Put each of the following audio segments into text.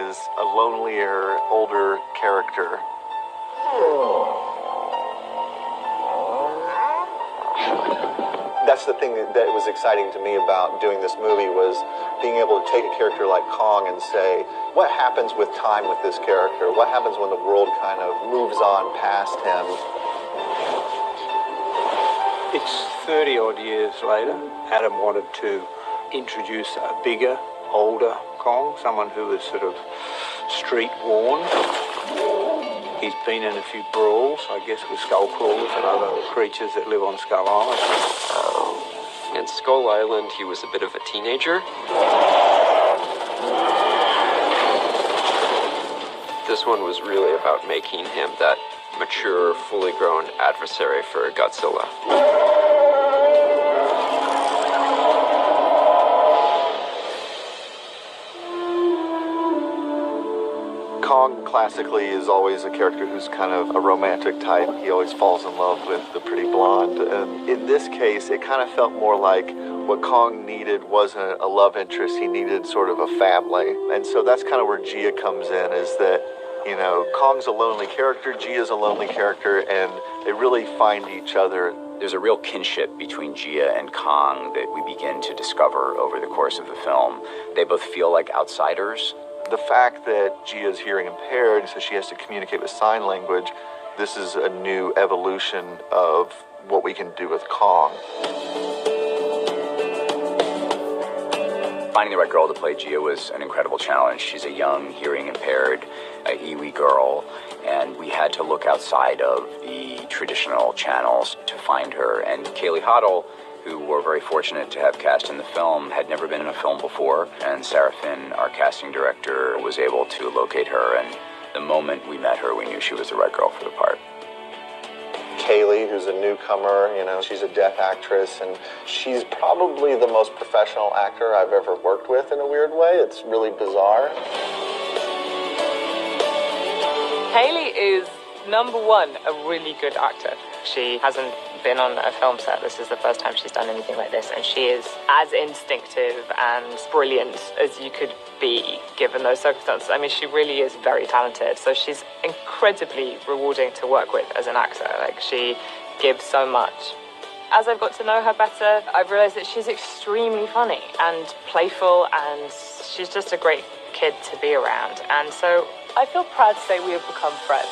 is a lonelier, older character. That's the thing that was exciting to me about doing this movie, was being able to take a character like Kong and say, what happens with time with this character? What happens when the world kind of moves on past him? It's 30-odd years later. Adam wanted to introduce a bigger, older Kong, someone who was sort of street-worn. He's been in a few brawls, I guess, with skull crawlers and other creatures that live on Skull Island. In Skull Island, he was a bit of a teenager. This one was really about making him that mature, fully grown adversary for Godzilla. Kong classically is always a character who's kind of a romantic type. He always falls in love with the pretty blonde. And in this case, it kind of felt more like what Kong needed wasn't a love interest. He needed sort of a family. And so that's kind of where Gia comes in, is that, you know, Kong's a lonely character, Gia's a lonely character, and they really find each other. There's a real kinship between Gia and Kong that we begin to discover over the course of the film. They both feel like outsiders. The fact that Gia's hearing impaired, so she has to communicate with sign language, this is a new evolution of what we can do with Kong. Finding the right girl to play Gia was an incredible challenge. She's a young, hearing-impaired Iwi girl, and we had to look outside of the traditional channels to find her. And Kaylee Hoddle, who we're very fortunate to have cast in the film, had never been in a film before, and Sarah Finn, our casting director, was able to locate her, and the moment we met her, we knew she was the right girl for the part. Kaylee, who's a newcomer, you know, she's a deaf actress, and she's probably the most professional actor I've ever worked with in a weird way. It's really bizarre. Kaylee is, number one, a really good actor. She hasn't been on a film set. This is the first time she's done anything like this, and she is as instinctive and brilliant as you could be given those circumstances. I mean, she really is very talented, so she's incredibly rewarding to work with as an actor. Like, she gives so much. As I've got to know her better, I've realized that she's extremely funny and playful, and she's just a great kid to be around. And so I feel proud to say we have become friends.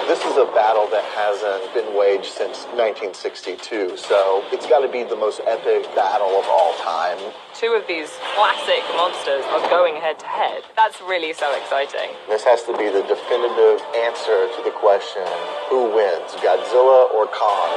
This is a battle that hasn't been waged since 1962, so it's got to be the most epic battle of all time. Two of these classic monsters are going head to head. That's really so exciting. This has to be the definitive answer to the question, who wins, Godzilla or Kong?